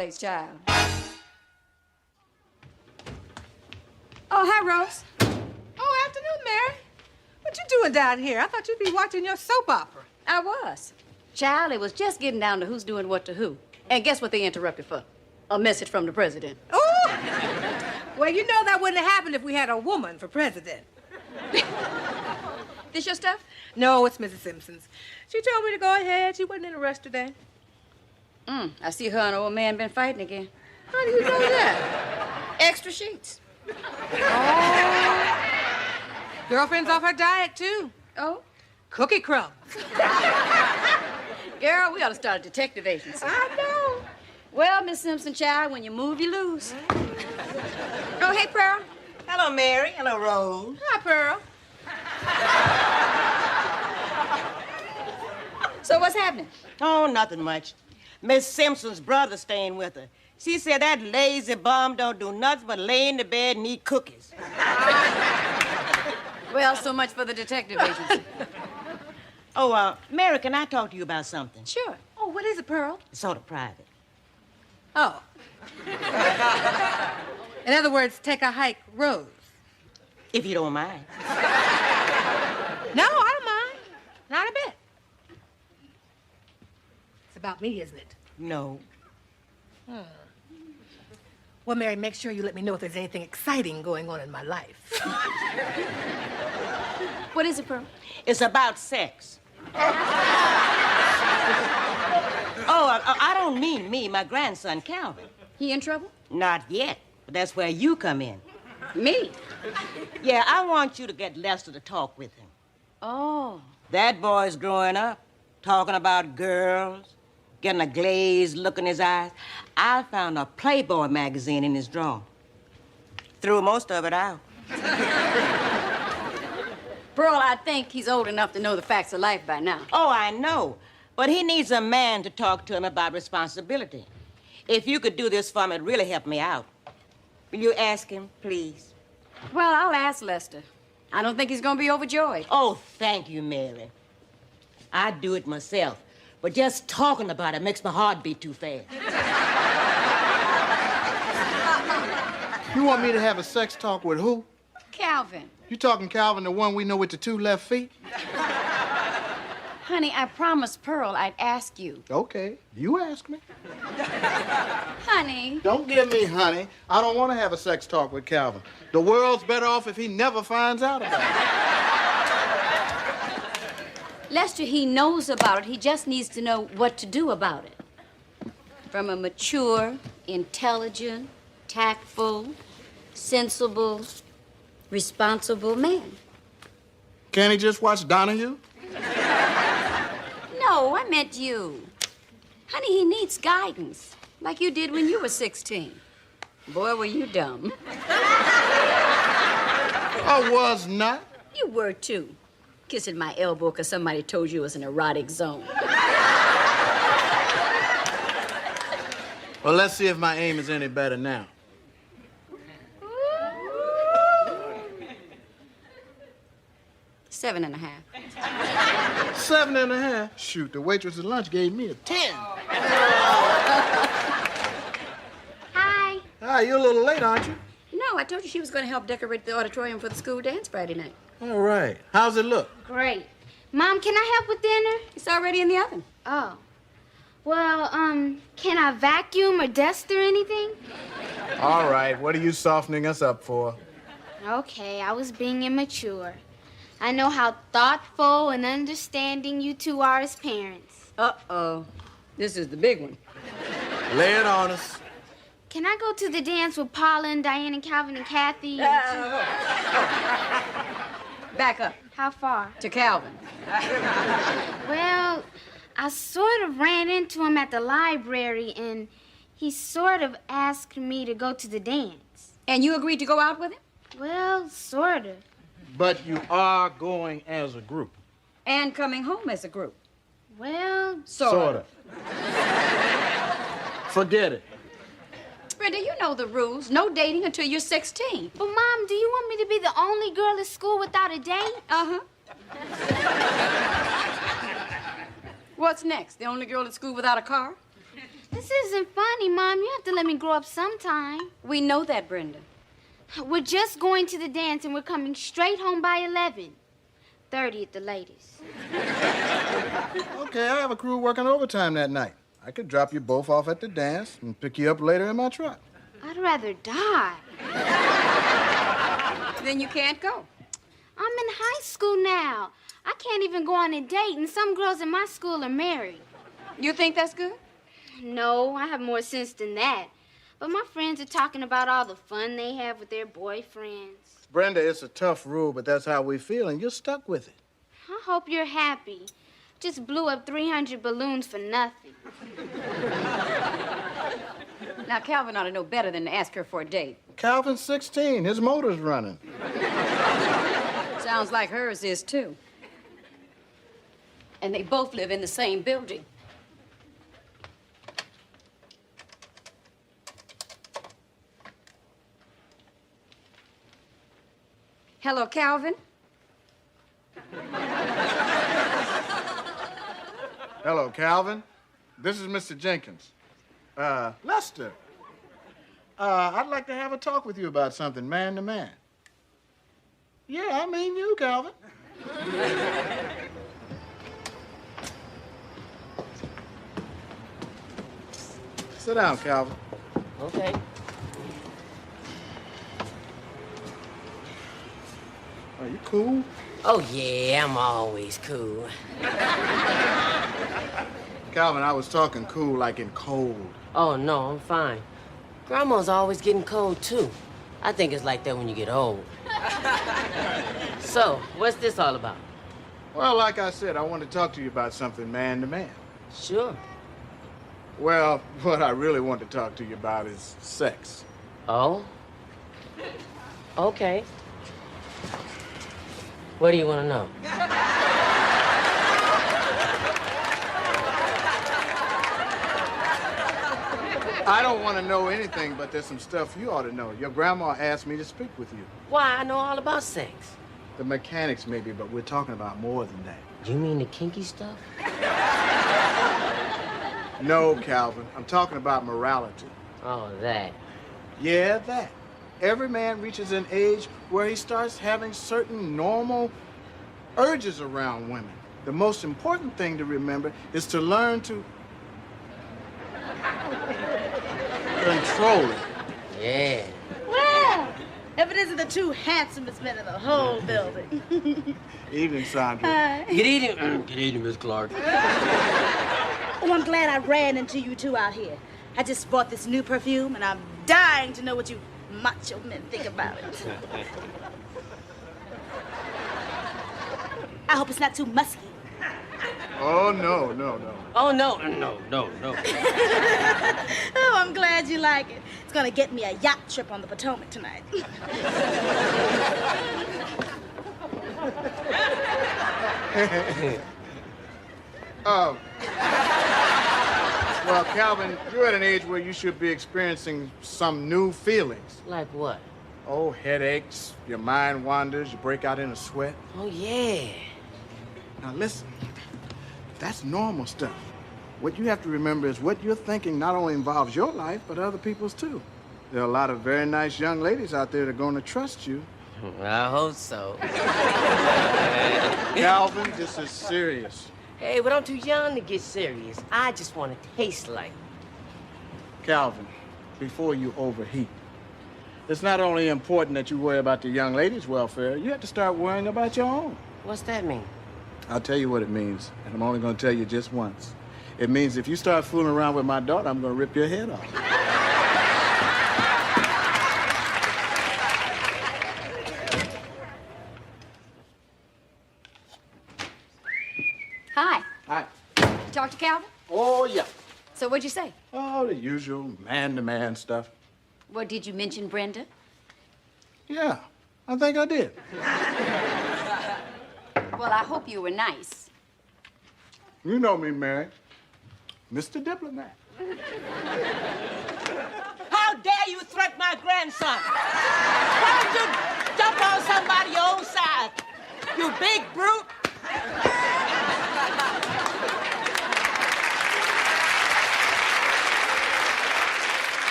place, child. Oh, hi, Rose. Oh, afternoon, Mary. What you doing down here? I thought you'd be watching your soap opera. I was. Child, it was just getting down to who's doing what to who. And guess what they interrupted for? A message from the president. Oh! Well, you know that wouldn't have happened if we had a woman for president. This your stuff? No, it's Mrs. Simpson's. She told me to go ahead. She wasn't in a rush today. I see her and old man been fighting again. How do you know that? Extra sheets. Oh. Girlfriend's off her diet, too. Oh? Cookie crumbs. Girl, we ought to start a detective agency. I know. Well, Miss Simpson, child, when you move, you lose. Oh, hey, Pearl. Hello, Mary. Hello, Rose. Hi, Pearl. So what's happening? Oh, nothing much. Miss Simpson's brother staying with her. She said that lazy bum don't do nothing but lay in the bed and eat cookies. Well, so much for the detective agency. Oh, Mary, can I talk to you about something? Sure. Oh, what is it, Pearl? It's sort of private. Oh. In other words, take a hike, Rose. If you don't mind. No, I don't mind. Not a bit. It's about me, isn't it? No. Well, Mary, make sure you let me know if there's anything exciting going on in my life. What is it, Pearl? It's about sex. I don't mean me, my grandson, Calvin. He in trouble? Not yet, but that's where you come in. Me? Yeah, I want you to get Lester to talk with him. Oh. That boy's growing up, talking about girls, getting a glazed look in his eyes. I found a Playboy magazine in his drawer. Threw most of it out. Pearl, I think he's old enough to know the facts of life by now. Oh, I know. But he needs a man to talk to him about responsibility. If you could do this for him, it'd really help me out. Will you ask him, please? Well, I'll ask Lester. I don't think he's going to be overjoyed. Oh, thank you, Mary. I'd do it myself, but just talking about it makes my heart beat too fast. You want me to have a sex talk with who? Calvin. You talking Calvin, the one we know with the 2 left feet? Honey, I promised Pearl I'd ask you. Okay, you ask me. Honey. Don't give me honey. I don't want to have a sex talk with Calvin. The world's better off if he never finds out about it. Lester, he knows about it. He just needs to know what to do about it. From a mature, intelligent, tactful, sensible, responsible man. Can't he just watch Donahue? No, I meant you. Honey, he needs guidance, like you did when you were 16. Boy, were you dumb. I was not. You were, too. Kissing my elbow because somebody told you it was an erotic zone. Well, let's see if my aim is any better now. Seven and a half. 7.5? Shoot, the waitress at lunch gave me a 10. Hi. Hi, you're a little late, aren't you? No, I told you she was going to help decorate the auditorium for the school dance Friday night. All right. How's it look? Great. Mom, can I help with dinner? It's already in the oven. Oh. Well, can I vacuum or dust or anything? All right. What are you softening us up for? Okay, I was being immature. I know how thoughtful and understanding you two are as parents. Uh-oh. This is the big one. Lay it on us. Can I go to the dance with Paula and Diane and Calvin and Kathy? Back up. How far? To Calvin. Well, I sort of ran into him at the library, and he sort of asked me to go to the dance. And you agreed to go out with him? Well, sort of. But you are going as a group. And coming home as a group. Well, Sort of. Forget it. Brenda, you know the rules. No dating until you're 16. but Mom, do you want me to be the only girl at school without a date? Uh-huh. What's next? The only girl at school without a car? This isn't funny, Mom. You have to let me grow up sometime. We know that, Brenda. We're just going to the dance and we're coming straight home by 11:30 at the latest. Okay, I have a crew working overtime that night. I could drop you both off at the dance and pick you up later in my truck. I'd rather die. Then you can't go. I'm in high school now. I can't even go on a date, and some girls in my school are married. You think that's good? No, I have more sense than that. But my friends are talking about all the fun they have with their boyfriends. Brenda, it's a tough rule, but that's how we feel, and you're stuck with it. I hope you're happy. Just blew up 300 balloons for nothing. Now, Calvin ought to know better than to ask her for a date. Calvin's 16. His motor's running. Sounds like hers is, too. And they both live in the same building. Hello, Calvin. Hello, Calvin. This is Mr. Jenkins. Lester. I'd like to have a talk with you about something, man to man. Yeah, I mean you, Calvin. Sit down, Calvin. Okay. Are you cool? Oh, yeah, I'm always cool. Calvin, I was talking cool like in cold. Oh, no, I'm fine. Grandma's always getting cold, too. I think it's like that when you get old. So, what's this all about? Well, like I said, I want to talk to you about something man to man. Sure. Well, what I really want to talk to you about is sex. Oh? Okay. What do you want to know? I don't want to know anything, but there's some stuff you ought to know. Your grandma asked me to speak with you. Why, I know all about sex. The mechanics, maybe, but we're talking about more than that. You mean the kinky stuff? No, Calvin. I'm talking about morality. Oh, that. Yeah, that. Every man reaches an age where he starts having certain normal urges around women. The most important thing to remember is to learn to control it. Yeah. Well, if it isn't the two handsomest men in the whole building. Evening, Sandra. Good evening. Good evening, Miss Clark. Oh, I'm glad I ran into you two out here. I just bought this new perfume, and I'm dying to know what you macho men think about it. I hope it's not too musky. Oh, no. Oh, no. Oh, I'm glad you like it. It's gonna get me a yacht trip on the Potomac tonight. Well, Calvin, you're at an age where you should be experiencing some new feelings. Like what? Oh, headaches, your mind wanders, you break out in a sweat. Oh, yeah. Now listen, that's normal stuff. What you have to remember is what you're thinking not only involves your life, but other people's too. There are a lot of very nice young ladies out there that are going to trust you. I hope so. Calvin, this is serious. Hey, but I'm too young to get serious. I just want to taste like. Calvin, before you overheat, it's not only important that you worry about the young ladies' welfare, you have to start worrying about your own. What's that mean? I'll tell you what it means, and I'm only going to tell you just once. It means if you start fooling around with my daughter, I'm going to rip your head off. Hi. Hi. You talk to Calvin? Oh, yeah. So what'd you say? Oh, the usual man-to-man stuff. Well, did you mention Brenda? Yeah, I think I did. Well, I hope you were nice. You know me, Mary. Mr. Diplomat. How dare you threaten my grandson? Why don't you jump on somebody your own size? You big brute.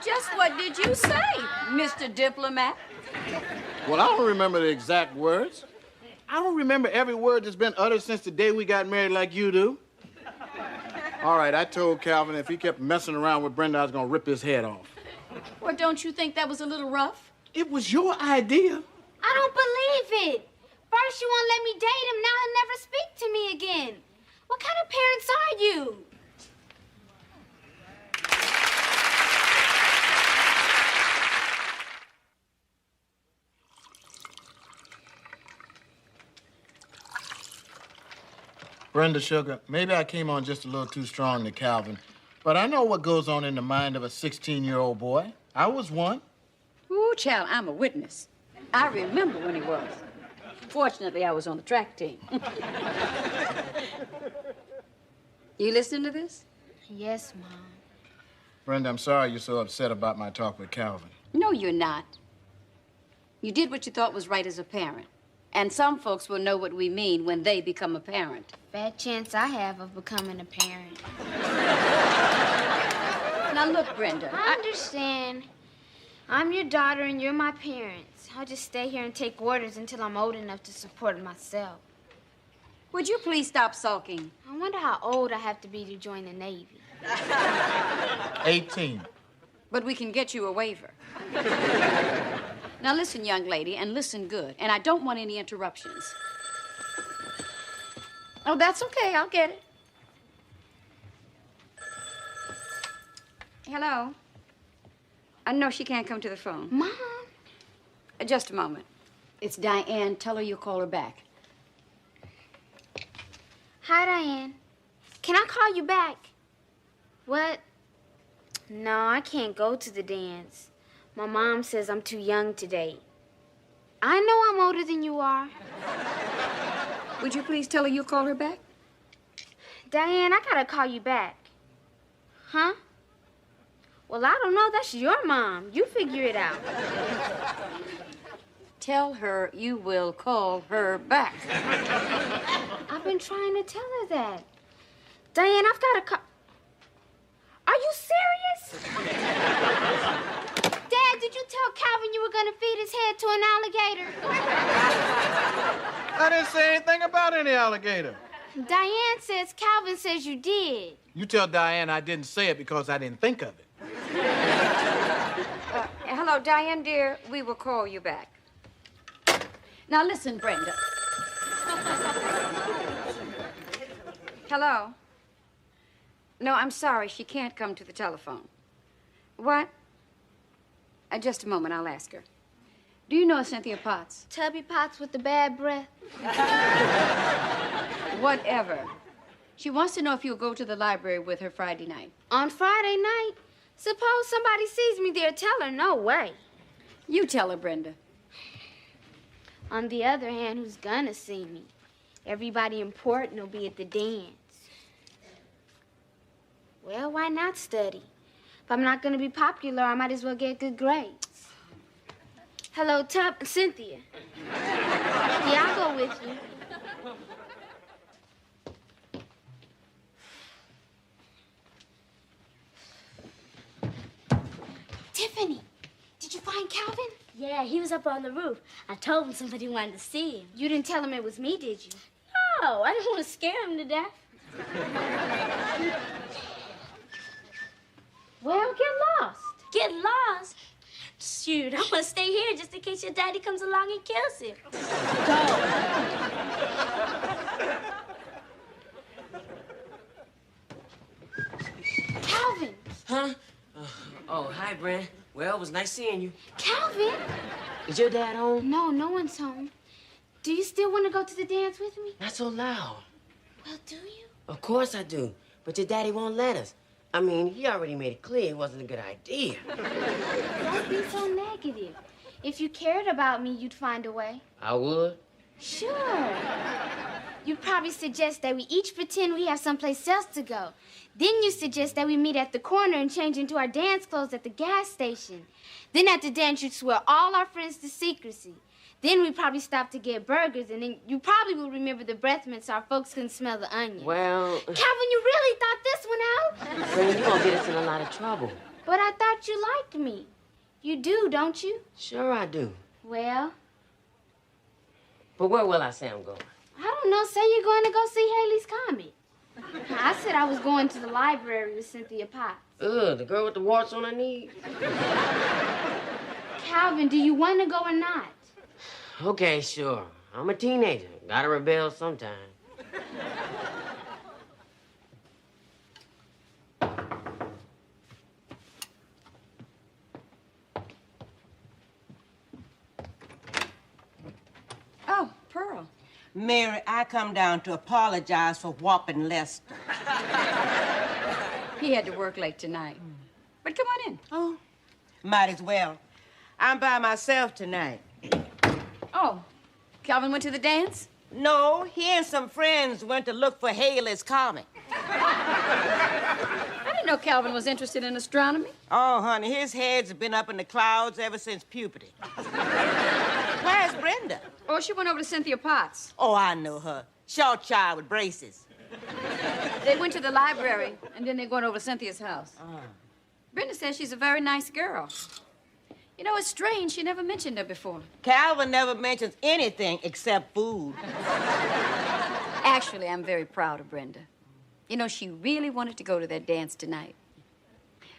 just what did you say, Mr. Diplomat? Well, I don't remember the exact words. I don't remember every word that's been uttered since the day we got married like you do. All right, I told Calvin if he kept messing around with Brenda, I was gonna rip his head off. Well, don't you think that was a little rough? It was your idea. I don't believe it. First you won't let me date him, now he'll never speak to me again. What kind of parents are you? Brenda Sugar, maybe I came on just a little too strong to Calvin, but I know what goes on in the mind of a 16-year-old boy. I was one. Ooh, child, I'm a witness. I remember when he was. Fortunately, I was on the track team. You listening to this? Yes, Mom. Brenda, I'm sorry you're so upset about my talk with Calvin. No, you're not. You did what you thought was right as a parent. And some folks will know what we mean when they become a parent. Bad chance I have of becoming a parent. Now, look, Brenda. I understand. I'm your daughter and you're my parents. I'll just stay here and take orders until I'm old enough to support myself. Would you please stop sulking? I wonder how old I have to be to join the Navy. 18. But we can get you a waiver. Now, listen, young lady, and listen good. And I don't want any interruptions. Oh, that's okay. I'll get it. Hello? No, she can't come to the phone. Mom? Just a moment. It's Diane. Tell her you'll call her back. Hi, Diane. Can I call you back? What? No, I can't go to the dance. My mom says I'm too young to date. I know I'm older than you are. Would you please tell her you'll call her back? Diane, I gotta call you back. Huh? Well, I don't know. That's your mom. You figure it out. Tell her you will call her back. I've been trying to tell her that. Diane, I've gotta call... Are you serious? Dad, did you tell Calvin you were gonna feed his head to an alligator? I didn't say anything about any alligator. Diane says Calvin says you did. You tell Diane I didn't say it because I didn't think of it. Hello, Diane, dear. We will call you back. Now, listen, Brenda. Hello? No, I'm sorry. She can't come to the telephone. What? Just a moment. I'll ask her. Do you know Cynthia Potts? Tubby Potts with the bad breath. Whatever. She wants to know if you'll go to the library with her Friday night. On Friday night? Suppose somebody sees me there, tell her no way. You tell her, Brenda. On the other hand, who's gonna see me? Everybody important will be at the dance. Well, why not study? If I'm not gonna be popular, I might as well get good grades. Hello, Cynthia. Yeah, I'll go with you. Tiffany, did you find Calvin? Yeah, he was up on the roof. I told him somebody wanted to see him. You didn't tell him it was me, did you? No, I didn't want to scare him to death. Well, get lost. Get lost? Shoot, I'm gonna stay here just in case your daddy comes along and kills him. Calvin! Huh? Oh, hi, Brent. Well, it was nice seeing you. Calvin! Is your dad home? No, no one's home. Do you still want to go to the dance with me? Not so loud. Well, do you? Of course I do. But your daddy won't let us. I mean, he already made it clear it wasn't a good idea. Don't be so negative. If you cared about me, you'd find a way. I would? Sure. You'd probably suggest that we each pretend we have someplace else to go. Then you suggest that we meet at the corner and change into our dance clothes at the gas station. Then at the dance, you'd swear all our friends to secrecy. Then we'd probably stop to get burgers, and then you probably will remember the breath mints so our folks couldn't smell the onions. Well... Calvin, you really thought this one out? Brent, you're gonna get us in a lot of trouble. But I thought you liked me. You do, don't you? Sure I do. Well, But where will I say I'm going? I don't know. Say you're going to go see Haley's Comet. I said I was going to the library with Cynthia Potts. Ugh, the girl with the warts on her knees. Calvin, do you want to go or not? Okay, sure. I'm a teenager. Gotta rebel sometime. Oh, Pearl. Mary, I come down to apologize for whopping Lester. He had to work late tonight. But come on in. Oh, might as well. I'm by myself tonight. Oh, Calvin went to the dance? No, he and some friends went to look for Haley's Comet. I didn't know Calvin was interested in astronomy. Oh, honey, his head's been up in the clouds ever since puberty. Where's Brenda? Oh, she went over to Cynthia Potts. Oh, I know her. Short child with braces. They went to the library, and then they're going over to Cynthia's house. Brenda says she's a very nice girl. You know, it's strange. She never mentioned her before. Calvin never mentions anything except food. Actually, I'm very proud of Brenda. You know, she really wanted to go to that dance tonight.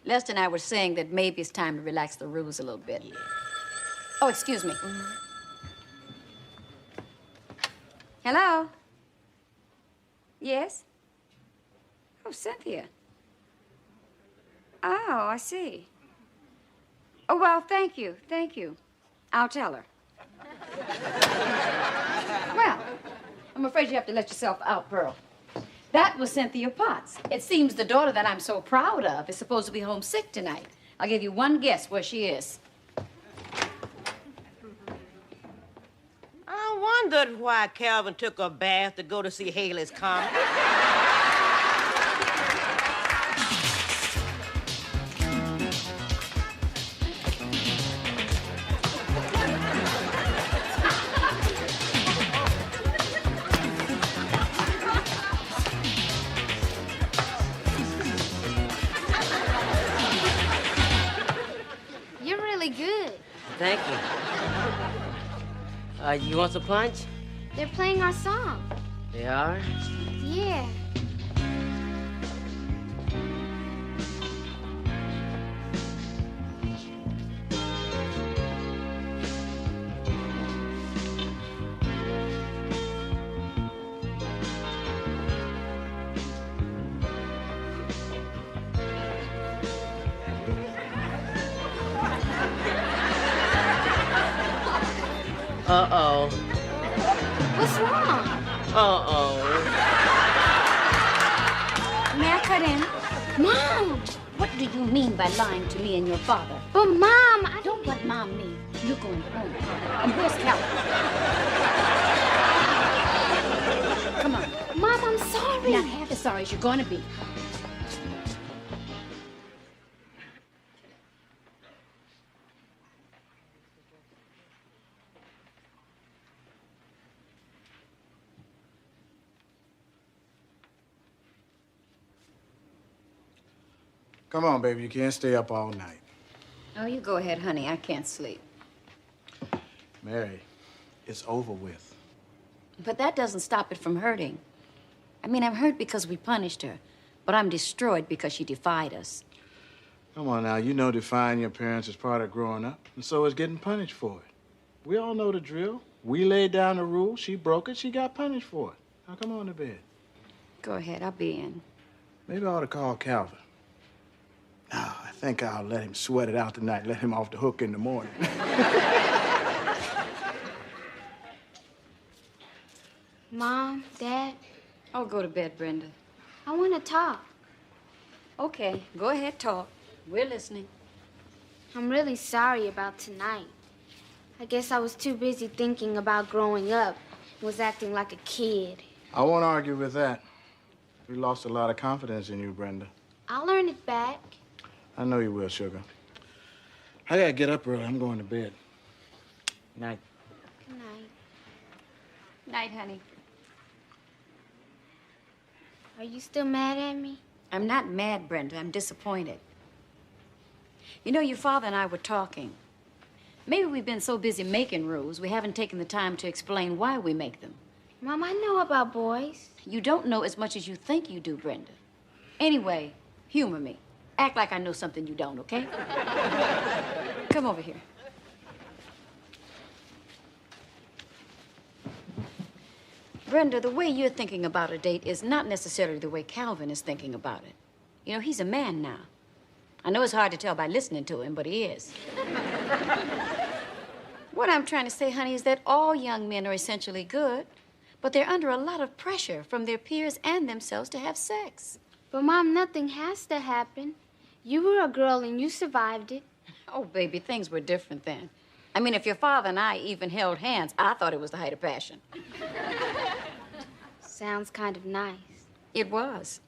Lester and I were saying that maybe it's time to relax the rules a little bit. Yeah. Oh, excuse me. Hello? Yes? Oh, Cynthia. Oh, I see. Oh, well, thank you. Thank you. I'll tell her. Well, I'm afraid you have to let yourself out, Pearl. That was Cynthia Potts. It seems the daughter that I'm so proud of is supposed to be homesick tonight. I'll give you one guess where she is. I wondered why Calvin took a bath to go to see Haley's Comet. You're really good. Thank you. You want some punch? They're playing our song. They are? Yeah. Uh-oh. What's wrong? Uh-oh. May I cut in? Mom! What do you mean by lying to me and your father? But Mom, I Don't what Mom mean. You're going home. And where's Calvin? Come on. Mom, I'm sorry. Not half as sorry as you're going to be. Come on, baby. You can't stay up all night. Oh, you go ahead, honey. I can't sleep. Mary, it's over with. But that doesn't stop it from hurting. I mean, I'm hurt because we punished her, but I'm destroyed because she defied us. Come on now. You know defying your parents is part of growing up, and so is getting punished for it. We all know the drill. We laid down the rule. She broke it. She got punished for it. Now, come on to bed. Go ahead. I'll be in. Maybe I ought to call Calvin. No, I think I'll let him sweat it out tonight, let him off the hook in the morning. Mom, Dad, Oh, go to bed, Brenda. I want to talk. Okay, go ahead, talk. We're listening. I'm really sorry about tonight. I guess I was too busy thinking about growing up and was acting like a kid. I won't argue with that. We lost a lot of confidence in you, Brenda. I'll earn it back. I know you will, sugar. I gotta get up early. I'm going to bed. Night. Good night. Night, honey. Are you still mad at me? I'm not mad, Brenda. I'm disappointed. You know, your father and I were talking. Maybe we've been so busy making rules, we haven't taken the time to explain why we make them. Mom, I know about boys. You don't know as much as you think you do, Brenda. Anyway, humor me. Act like I know something you don't, okay? Come over here. Brenda, the way you're thinking about a date is not necessarily the way Calvin is thinking about it. You know, he's a man now. I know it's hard to tell by listening to him, but he is. What I'm trying to say, honey, is that all young men are essentially good, but they're under a lot of pressure from their peers and themselves to have sex. But, Mom, nothing has to happen. You were a girl and you survived it. Oh, baby, things were different then. I mean, if your father and I even held hands, I thought it was the height of passion. Sounds kind of nice. It was.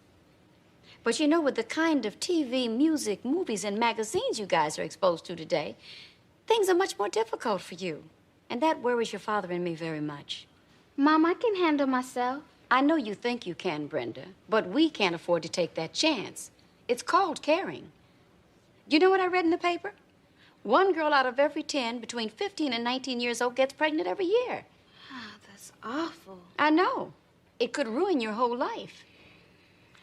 But you know, with the kind of TV, music, movies, and magazines you guys are exposed to today, things are much more difficult for you. And that worries your father and me very much. Mom, I can handle myself. I know you think you can, Brenda, but we can't afford to take that chance. It's called caring. You know what I read in the paper? 1 girl out of every 10 between 15 and 19 years old gets pregnant every year. Oh, that's awful. I know. It could ruin your whole life.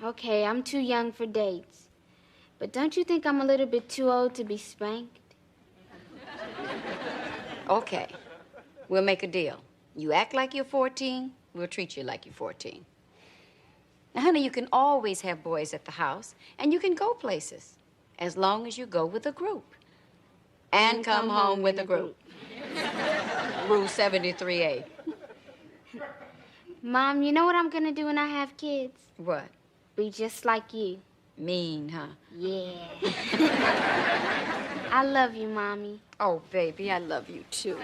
Okay, I'm too young for dates. But don't you think I'm a little bit too old to be spanked? Okay. We'll make a deal. You act like you're 14, we'll treat you like you're 14. Now, honey, you can always have boys at the house, and you can go places, as long as you go with a group. And come home with a group. Rule 73A. Mom, you know what I'm gonna do when I have kids? What? Be just like you. Mean, huh? Yeah. I love you, Mommy. Oh, baby, I love you, too.